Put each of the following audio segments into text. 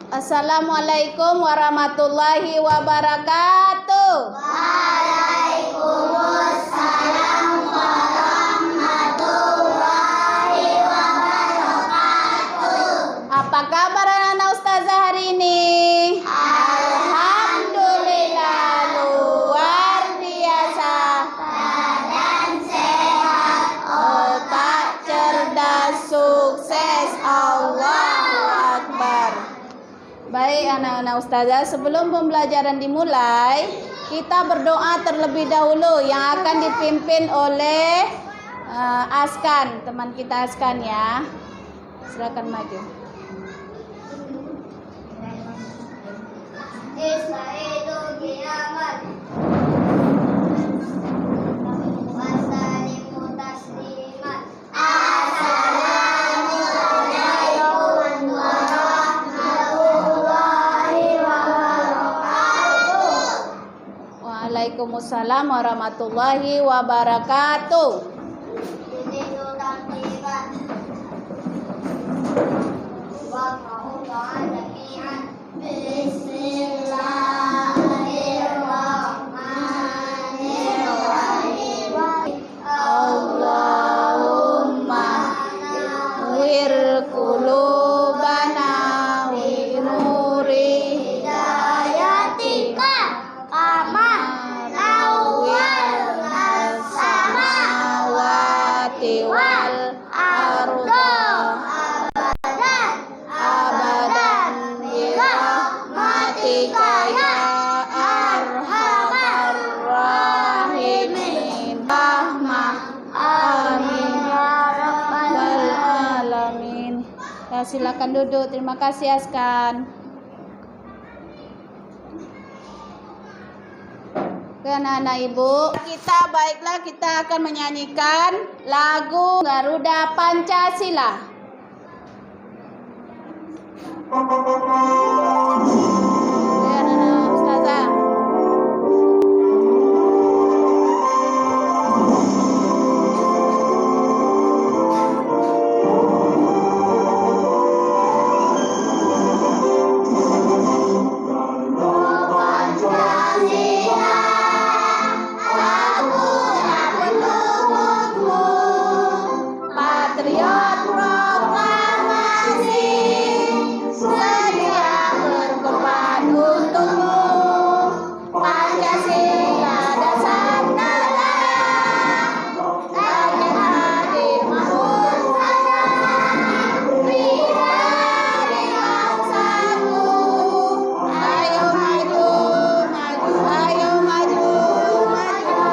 Assalamualaikum warahmatullahi wabarakatuh. Waalaikumsalam warahmatullahi wabarakatuh. Apa kabar anak-anak ustazah hari ini? Alhamdulillah luar biasa. Badan sehat, Otak cerdas, sukses, Allahu Akbar. Baik anak-anak ustazah, sebelum pembelajaran dimulai, kita berdoa terlebih dahulu yang akan dipimpin oleh Askan, teman kita Askan ya. Silakan maju. Istaizu kiamat wasalimu taslimat. Assalamualaikum warahmatullahi wabarakatuh. Waalaikumsalam warahmatullahi wabarakatuh. Istaizu taslimat wa ma'udha jami'an. Bismillahirrahmanirrahim. Allahumma wir qulubana wi nuri Hidayatika kama nawwal as-samawati wal arda abadan birahmatika ya arhamar rahimin. Amin Ya rabbal alamin. Ya, silakan duduk. Terima kasih Askan. Oke anak-anak ibu, kita akan menyanyikan lagu Garuda Pancasila. Oke anak-anak ustazah. Pancasila, lagunya pendukungmu, Patriot proklamasi, sedia berkorban untukmu. Pancasila dasar negara, rakyat hadir makmur saja, pribadi bangsaku. Ayo maju, maju, ayo maju, maju.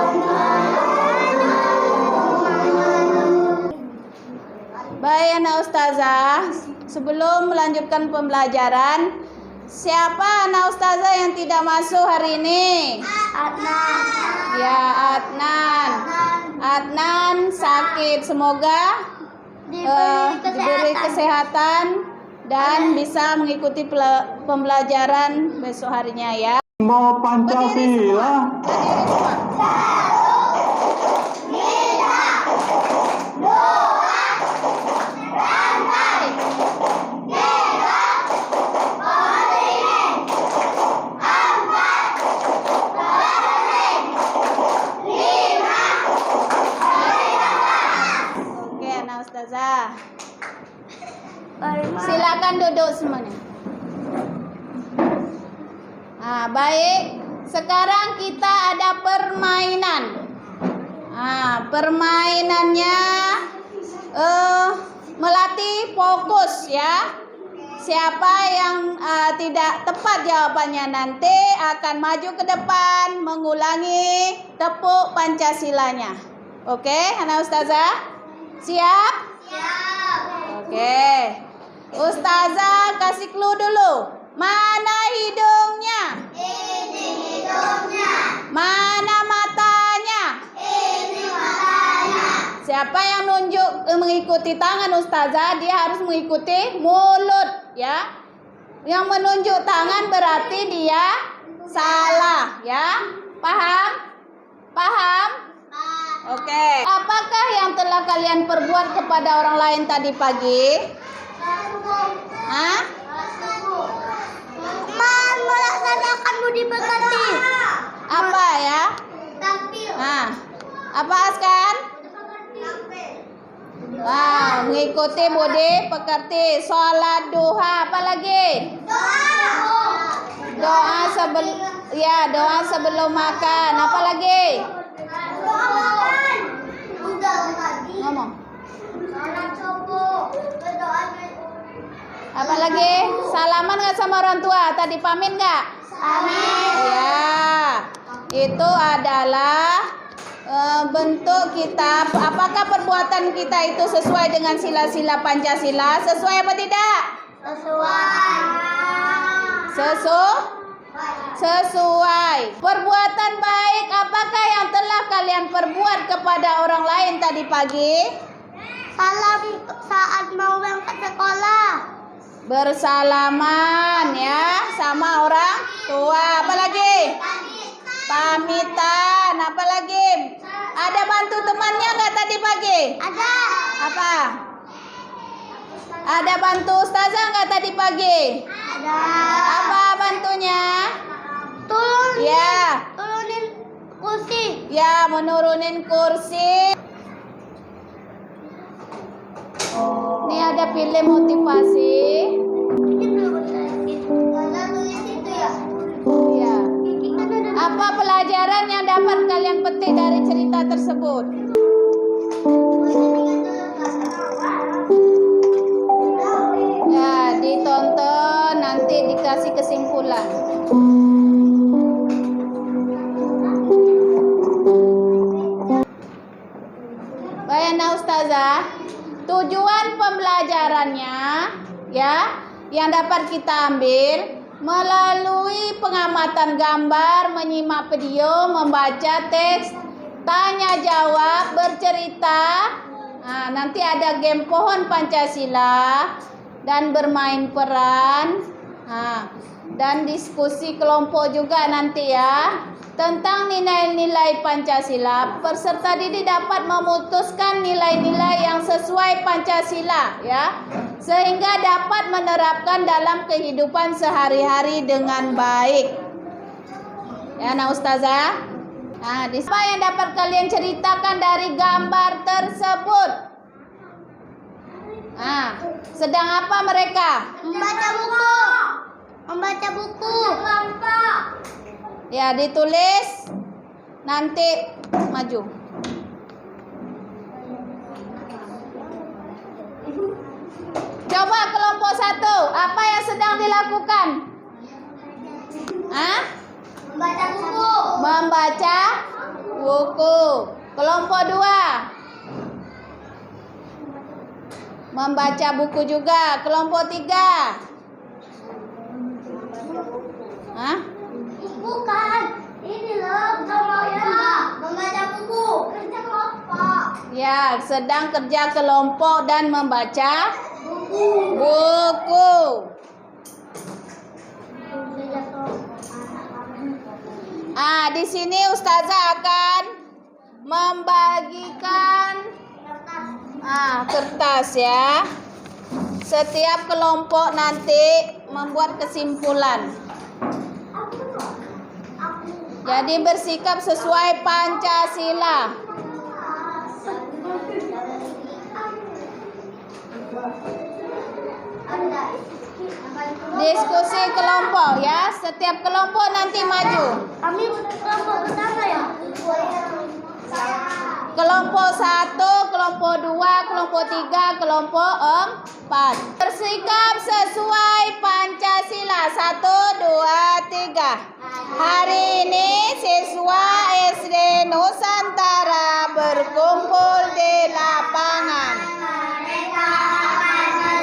Baik anak ustazah, sebelum melanjutkan pembelajaran, siapa anak ustazah yang tidak masuk hari ini? Adnan. Ya, Adnan. Adnan sakit, semoga diberi kesehatan dan bisa mengikuti pembelajaran besok harinya ya. Mau Pancasila. Oke, anak ustazah. Silakan duduk semuanya. Nah, baik. Sekarang kita ada permainan. Nah, permainannya melatih fokus ya. Siapa yang tidak tepat jawabannya nanti akan maju ke depan mengulangi tepuk Pancasilanya. Oke, anak ustazah? Siap? Siap. Oke. Ustazah kasih clue dulu. Mana hidungnya? Ini hidungnya. Mana matanya? Ini matanya. Siapa yang mengikuti tangan ustazah, dia harus mengikuti mulut ya. Yang menunjuk tangan berarti dia salah ya. Paham? Paham? Oke. Apakah yang telah kalian perbuat kepada orang lain tadi pagi? Hah? Apa ya? Tampil. Nah, apa Askan? Tampil. Wow, mengikuti budi pekerti. Sholat duha, apa lagi? Doa sebelum makan. Apa lagi? Doa makan. Udah tadi. Ngomong. Salat subuh. Berdoa. Apa lagi? Salaman nggak sama orang tua? Tadi pamit nggak? Amin. Ya, itu adalah bentuk kita. Apakah perbuatan kita itu sesuai dengan sila-sila Pancasila? Sesuai apa tidak? Sesuai. Perbuatan baik apakah yang telah kalian perbuat kepada orang lain tadi pagi? Salam saat mau berangkat sekolah. Bersalaman ya sama orang tua. Apa lagi? Pamitan. Apa lagi? Ada bantu temannya nggak tadi pagi? Ada. Apa? Ada bantu ustazah nggak tadi pagi? Ada. Apa bantunya? Turunin kursi. Ya, menurunin kursi. Ini ada pilih motivasi. Ini belum Mana tulis itu ya? Ya. Apa pelajaran yang dapat kalian petik dari cerita tersebut? Ya, ditonton nanti dikasih kesimpulan. Bayana ustazah, tujuan pembelajarannya ya yang dapat kita ambil melalui pengamatan gambar, menyimak video, membaca teks, tanya jawab, bercerita. Nah, nanti ada game pohon Pancasila dan bermain peran. Nah, dan diskusi kelompok juga nanti ya tentang nilai-nilai Pancasila. Peserta didik dapat memutuskan nilai-nilai yang sesuai Pancasila ya, sehingga dapat menerapkan dalam kehidupan sehari-hari dengan baik. Ya, nah ustazah. Nah, apa yang dapat kalian ceritakan dari gambar tersebut? Nah, sedang apa mereka? Membaca buku. Membaca buku. Ya, ditulis. Nanti maju. Coba kelompok 1, apa yang sedang dilakukan? Hah? Membaca buku. Membaca buku. Kelompok 2, membaca buku juga. Kelompok 3, hah? Bukan. Ini loh semuanya. Membaca buku. Kerja kelompok. Ya, sedang kerja kelompok dan membaca Buku. buku. Di sini ustazah akan membagikan kertas ya. Setiap kelompok nanti membuat kesimpulan. Jadi bersikap sesuai Pancasila. Diskusi kelompok ya. Setiap kelompok nanti maju. Kami kelompok pertama ya? Kelompok 1, kelompok 2, kelompok 3, kelompok 4. Bersikap sesuai Pancasila. 1, 2, 3. Hari ini siswa SD Nusantara berkumpul di lapangan.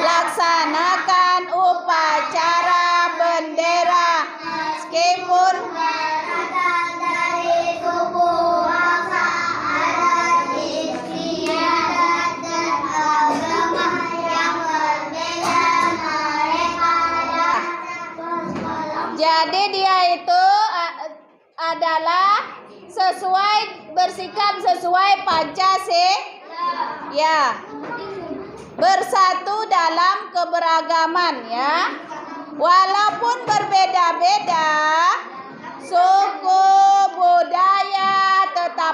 Laksanakan upacara bendera meskipun Dari suku, bangsa, adat, istiadat, dan agama yang berbeda mereka. jadi dia itu adalah sesuai bersikap sesuai Pancasila. Ya. Bersatu dalam keberagaman ya. Walaupun berbeda-beda suku,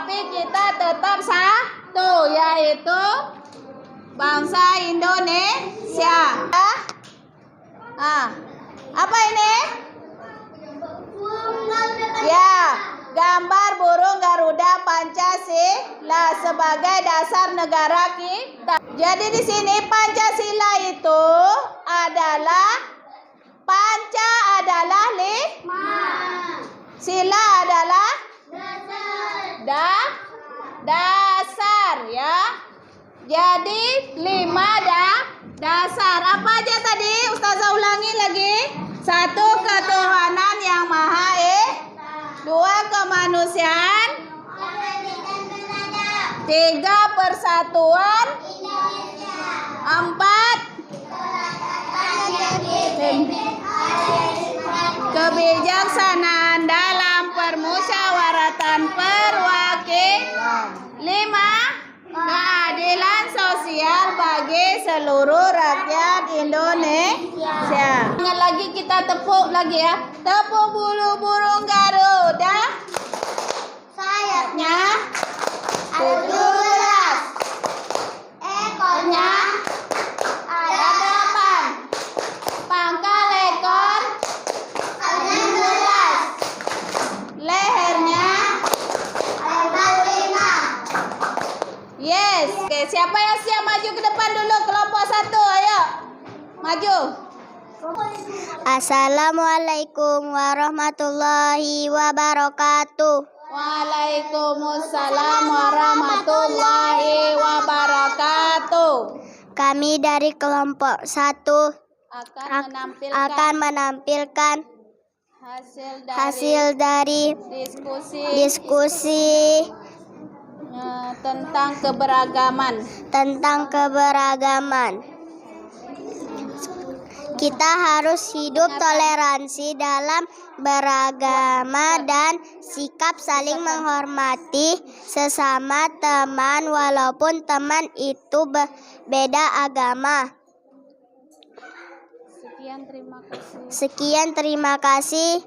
tetapi kita tetap satu, yaitu bangsa Indonesia. Apa ini? Ya, gambar burung Garuda Pancasila sebagai dasar negara kita. Jadi di sini Pancasila itu adalah panca adalah sila adalah dasar ya. Jadi 5 dasar. Apa aja tadi? Ustazah ulangi lagi. 1, ketuhanan yang maha 2, kemanusiaan. 3, persatuan. 4, kebijaksanaan dalam permusyawaratan perwakilan. 5, keadilan sosial bagi seluruh rakyat Indonesia. Ingat lagi, kita tepuk lagi ya. Tepuk bulu burung Garuda. Sayapnya 17, ekornya ada 8, pangkal ekor 16, lehernya ada 5. Yes. Oke, siapa yang siap maju ke depan dulu? Kelompok 1, ayo. Maju. Assalamualaikum warahmatullahi wabarakatuh. Waalaikumsalam warahmatullahi wabarakatuh. Kami dari kelompok 1 akan menampilkan hasil dari diskusi tentang keberagaman. Kita harus hidup toleransi dalam beragama dan sikap saling menghormati sesama teman walaupun teman itu beda agama. Sekian, terima kasih.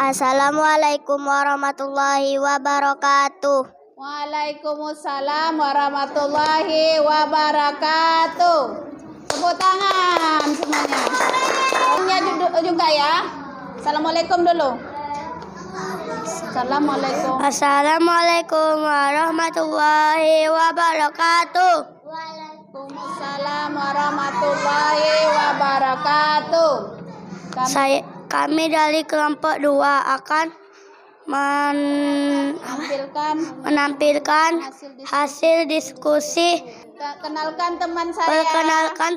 Assalamualaikum warahmatullahi wabarakatuh. Waalaikumsalam warahmatullahi wabarakatuh. Tepuk tangan semuanya. Orangnya juga ya. Assalamualaikum dulu. Assalamualaikum. Assalamualaikum warahmatullahi wabarakatuh. Waalaikumsalam warahmatullahi wabarakatuh. Kami dari kelompok 2 akan menampilkan hasil diskusi. Perkenalkan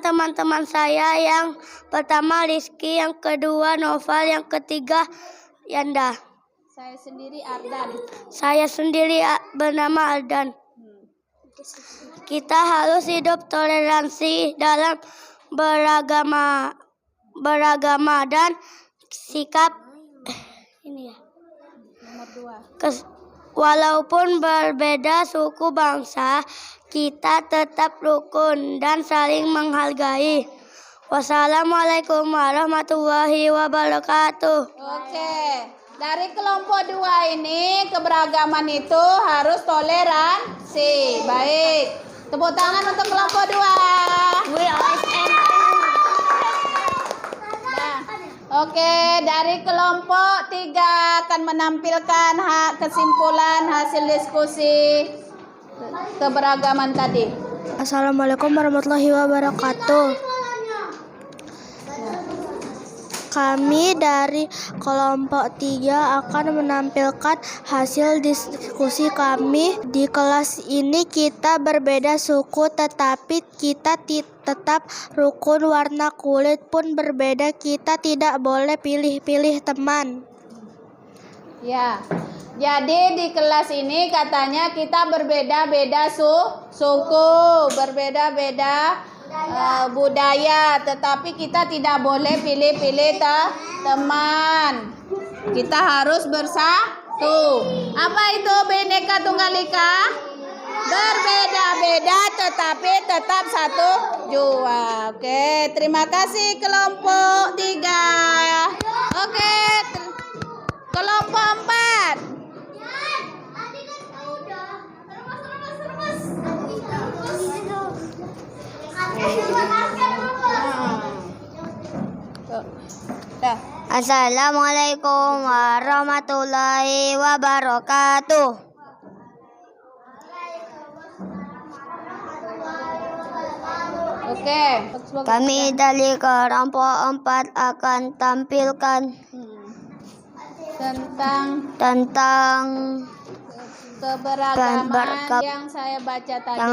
teman-teman saya. Yang pertama Rizky, yang kedua Noval, yang ketiga Yanda. Saya sendiri bernama Ardan. Kita harus hidup toleransi dalam beragama dan sikap walaupun berbeda suku bangsa, kita tetap rukun dan saling menghargai. Wassalamualaikum warahmatullahi wabarakatuh. Oke, dari kelompok 2 ini keberagaman itu harus toleransi. Baik, tepuk tangan untuk kelompok 2. Oke, dari kelompok 3 akan menampilkan kesimpulan hasil diskusi keberagaman tadi. Assalamualaikum warahmatullahi wabarakatuh. Kami dari kelompok 3 akan menampilkan hasil diskusi kami. Di kelas ini kita berbeda suku tetapi kita tetap rukun, warna kulit pun berbeda, kita tidak boleh pilih-pilih teman. Ya, jadi di kelas ini katanya kita berbeda-beda suku, berbeda-beda budaya, tetapi kita tidak boleh pilih-pilih teman. Kita harus bersatu. Apa itu Bhinneka Tunggal Ika? Berbeda-beda tetapi tetap satu jua. Oke, terima kasih kelompok 3. Oke, kelompok 4. Dah. Assalamualaikum warahmatullahi wabarakatuh. Oke. Kami dari kelompok 4 akan tampilkan tentang keberagaman yang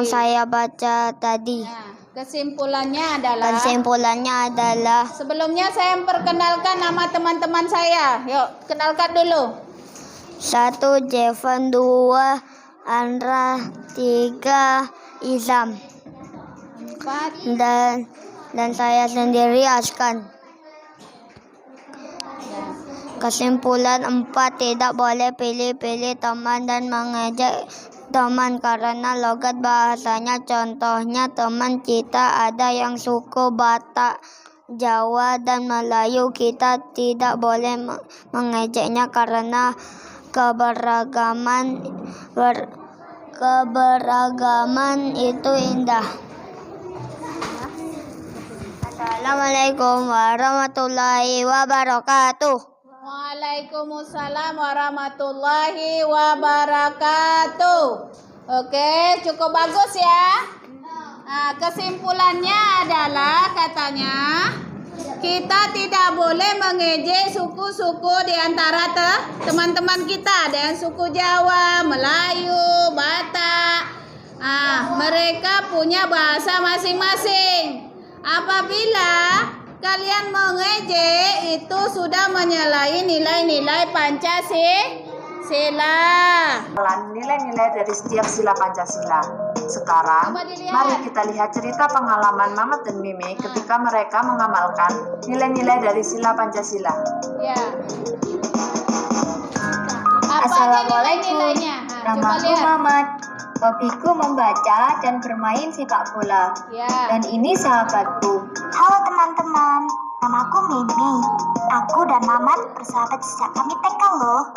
saya baca tadi. Nah, kesimpulannya adalah sebelumnya saya memperkenalkan nama teman-teman saya. Yuk, kenalkan dulu. 1 Jevan, 2 Andra, 3 Izam, 4 dan saya sendiri Askan. Kesimpulan 4, tidak boleh pilih-pilih teman dan mengejek teman karena logat bahasanya. Contohnya teman kita ada yang suku Batak, Jawa, dan Melayu. Kita tidak boleh mengejeknya karena keberagaman itu indah. Assalamualaikum warahmatullahi wabarakatuh. Waalaikumsalam warahmatullahi wabarakatuh. Oke, cukup bagus ya. Nah, kesimpulannya adalah katanya kita tidak boleh mengejek suku-suku di antara teman-teman kita, dan suku Jawa, Melayu, Batak. Mereka punya bahasa masing-masing. Apabila kalian mengejek itu sudah menyalahi nilai-nilai Pancasila. Nilai-nilai dari setiap sila Pancasila. Sekarang, mari kita lihat cerita pengalaman Mamat dan Mimi ketika mereka mengamalkan nilai-nilai dari sila Pancasila. Ya. Apa Assalamualaikum. nilai-nilainya? Namaku Mamat. Hobiku membaca dan bermain sepak bola. Ya. Dan ini sahabatku. Halo teman-teman, namaku Mimi. Aku dan Mamat bersahabat sejak kami TK loh.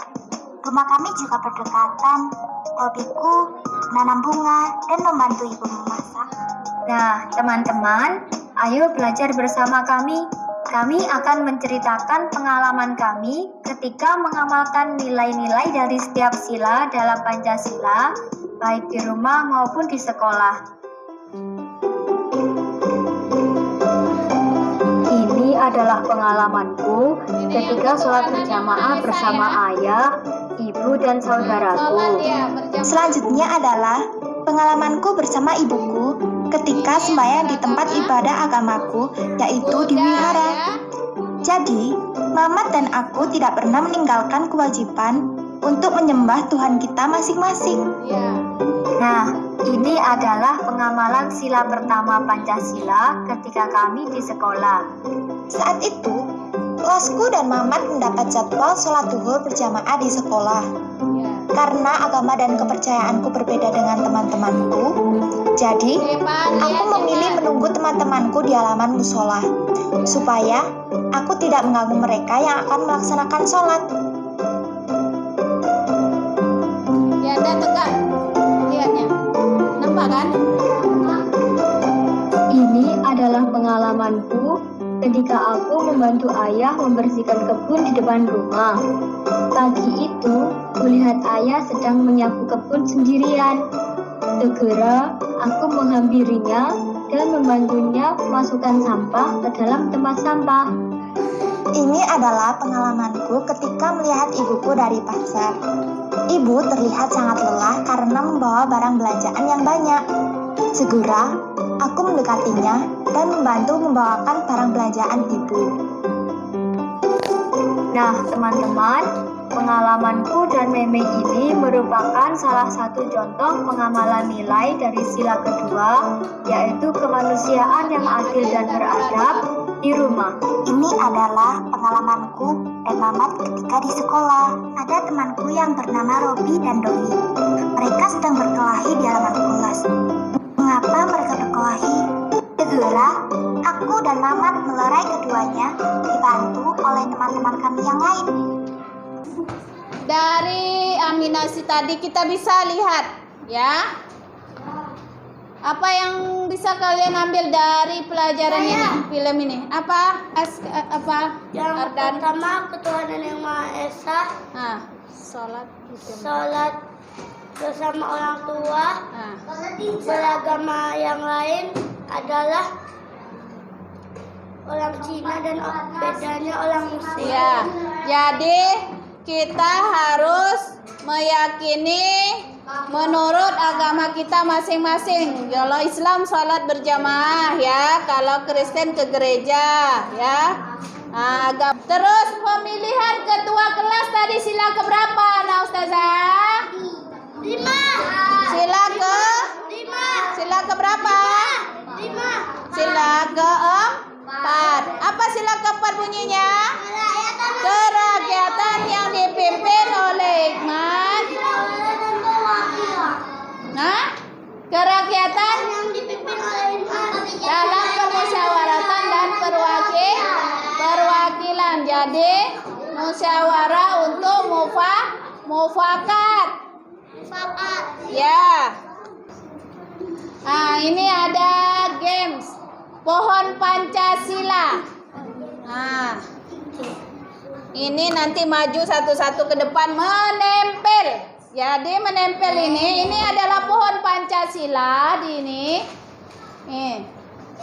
Rumah kami juga berdekatan. Hobiku menanam bunga dan membantu ibu memasak. Nah, teman-teman, ayo belajar bersama kami. Kami akan menceritakan pengalaman kami ketika mengamalkan nilai-nilai dari setiap sila dalam Pancasila, baik di rumah maupun di sekolah. Ini adalah pengalamanku ketika sholat berjamaah bersama ayah, ibu, dan saudaraku. Selanjutnya adalah pengalamanku bersama ibuku ketika sembahyang di tempat ibadah agamaku, yaitu di wihara. Jadi, Mamat dan aku tidak pernah meninggalkan kewajiban untuk menyembah Tuhan kita masing-masing. Nah, ini adalah pengamalan sila pertama Pancasila ketika kami di sekolah. Saat itu, kelasku dan Mamat mendapat jadwal sholat duhur berjamaah di sekolah. Karena agama dan kepercayaanku berbeda dengan teman-temanku, jadi aku memilih menunggu teman-temanku di halaman musola, supaya aku tidak mengganggu mereka yang akan melaksanakan sholat. Ya, ada tegak. Lihatnya. Nampak kan? Ini adalah pengalamanku ketika aku membantu ayah membersihkan kebun di depan rumah. Pagi itu, kulihat ayah sedang menyapu kebun sendirian. Segera, aku menghampirinya dan membantunya memasukkan sampah ke dalam tempat sampah. Ini adalah pengalamanku ketika melihat ibuku dari pasar. Ibu terlihat sangat lelah karena membawa barang belanjaan yang banyak. Segera, aku mendekatinya dan membantu membawakan barang belanjaan ibu. Nah, teman-teman, pengalamanku dan Meme ini merupakan salah satu contoh pengamalan nilai dari sila kedua, yaitu kemanusiaan yang adil dan beradab di rumah. Ini adalah pengalamanku dan Mamat ketika di sekolah. Ada temanku yang bernama Robi dan Doni. Mereka sedang berkelahi di halaman kelas. Mengapa mereka berkelahi? Segera, aku dan Mamat melerai keduanya, dibantu oleh teman-teman kami yang lain. Dari aminasi tadi kita bisa lihat, ya. Apa yang bisa kalian ambil dari pelajaran ini, film ini? Apa? Yang Ardan? pertama, ketuhanan yang Maha Esa. Nah, sholat. Sholat bersama orang tua. Nah. Beragama yang lain adalah orang Cina dan bedanya orang Muslim. Ya, jadi kita harus meyakini menurut agama kita masing-masing. Kalau Islam sholat berjamaah ya, kalau Kristen ke gereja ya. Nah, terus pemilihan ketua kelas tadi sila keberapa, nah Ustazah? 5. Sila ke? 5. Sila keberapa? 5. Sila keempat. Apa sila keempat bunyinya? Kerakyatan yang dipimpin oleh hikmat. Nah, kerakyatan Yang dipimpin oleh hikmat. dalam permusyawaratan dan perwakilan. Jadi musyawarah untuk mufakat. Ya. Nah, ini ada games pohon Pancasila. Nah, ini nanti maju satu-satu ke depan menempel. Jadi menempel ini adalah pohon Pancasila di ini. Nih,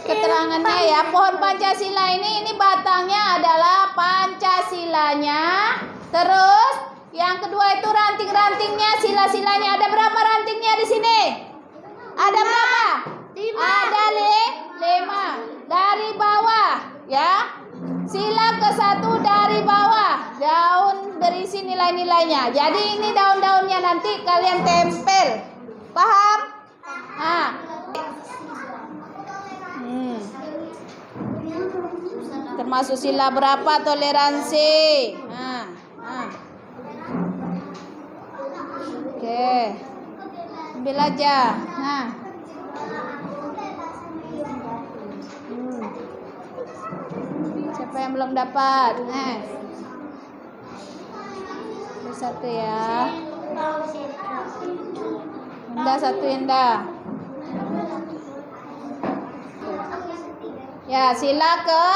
keterangannya ya, pohon Pancasila ini batangnya adalah Pancasilanya. Terus yang kedua itu ranting-rantingnya, sila-silanya. Ada berapa rantingnya di sini? Ada berapa? 5. Ada 5 dari bawah ya. Sila ke-1 dari bawah, daun berisi nilai-nilainya. Jadi ini daun-daunnya nanti kalian tempel. Paham? Nah. Termasuk sila berapa toleransi? Nah. Oke. Ambil aja. Nah. Siapa yang belum dapat? Nah. Satu ya. Indah satu Indah. Ya, sila ke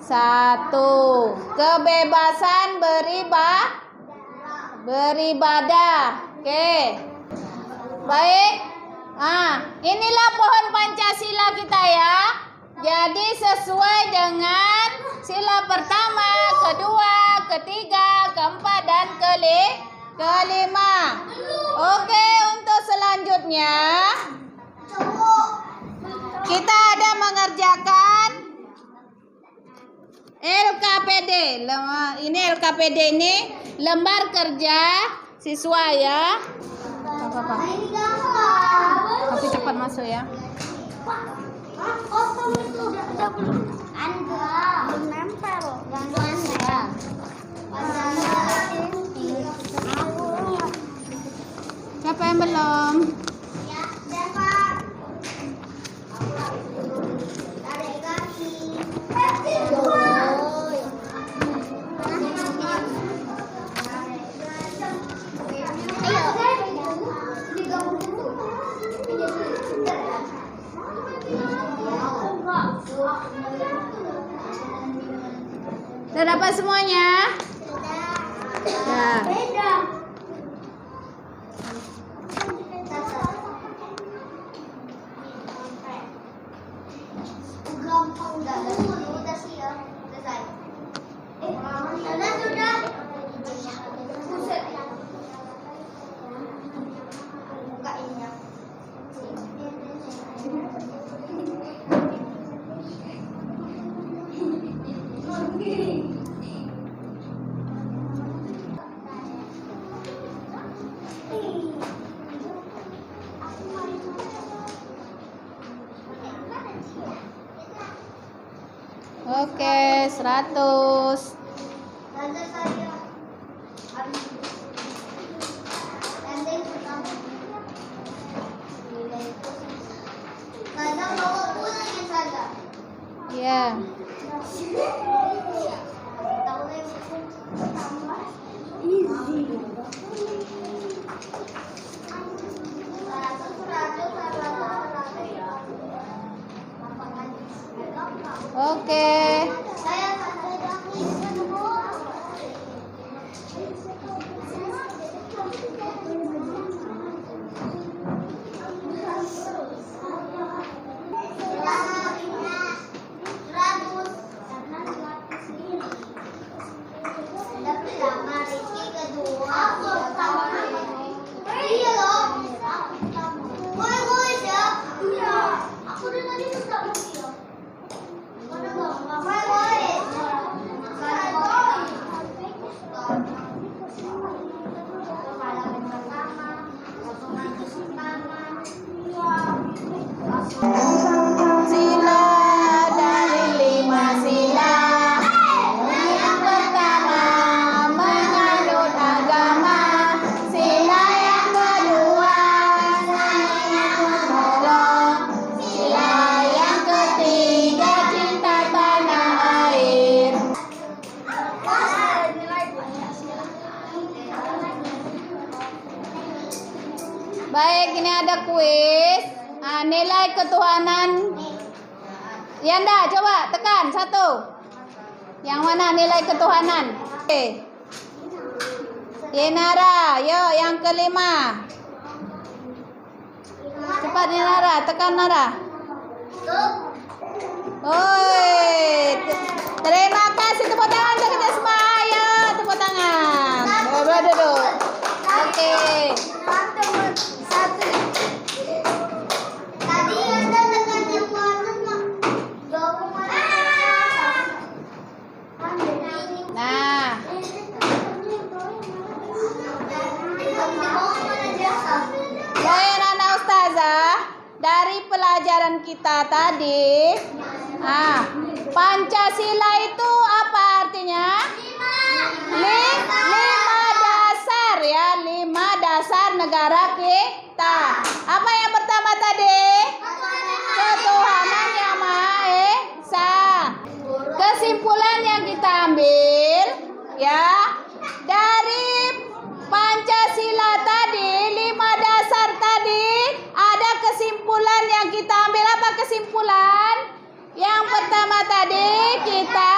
1. Kebebasan beribadah. Oke. Baik. Inilah pohon Pancasila kita ya. Jadi sesuai dengan sila pertama, kedua, ketiga, keempat, dan kelima. Oke, untuk selanjutnya kita ada mengerjakan LKPD. Ini LKPD ini lembar kerja siswa ya. Tapi cepat masuk ya. Belum nempel. Siapa yang belum? Sudah dapat semuanya? Ya. Oke, 100. Ya. Sila dari 5 sila. Yang pertama menganut agama. Sila yang kedua menolong. Sila yang ketiga cinta tanah air. Baik, ini ada kuis. Nilai ketuhanan. Yanda, coba tekan 1. Yang mana nilai ketuhanan? Oke. Yenara, yuk yang kelima. Cepat Yenara, tekan Nara. Oi, terima kasih, tepuk tangan untuk kita semua. Ayo, tepuk tangan. Duduk. Oke. Nah, baik anak ustazah, dari pelajaran kita tadi, Pancasila itu apa artinya? 5 dasar ya, 5 dasar negara kita. Apa yang pertama tadi? Ketuhanan yang Maha Esa. Kesimpulan yang kita ambil ya dari Pancasila tadi, 5 dasar tadi, ada kesimpulan yang kita ambil. Apa kesimpulan? Yang pertama tadi kita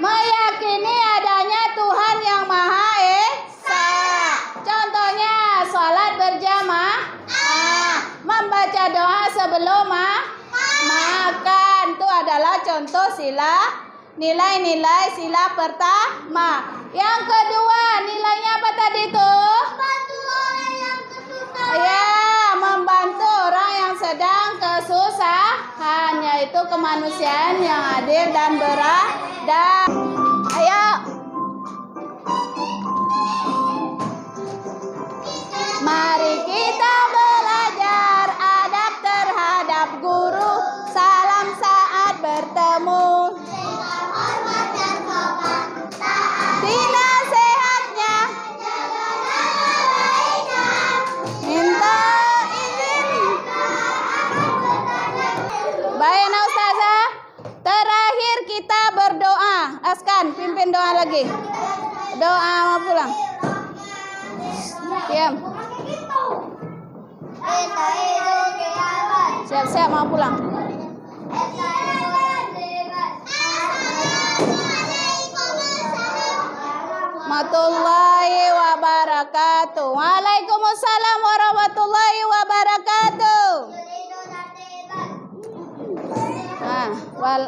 meyakini adanya Tuhan yang Maha Esa. Contohnya sholat berjamaah, membaca doa sebelum makan, itu adalah contoh sila, nilai-nilai sila pertama. Yang kedua, nilainya apa tadi tuh? Ya, membantu orang yang sedang kesusahan, yaitu kemanusiaan yang adil dan beradab. Ayo. Mari kita belajar adab terhadap guru. Salam saat bertemu. Di nasihatnya minta izin. Baik nah ustazah, terakhir kita berdoa. Askan, pimpin doa lagi. Doa mau pulang. Diam. Siap-siap mau pulang. Warahmatullahi wabarakatuh. Waalaikumsalam warahmatullahi wabarakatuh. Wal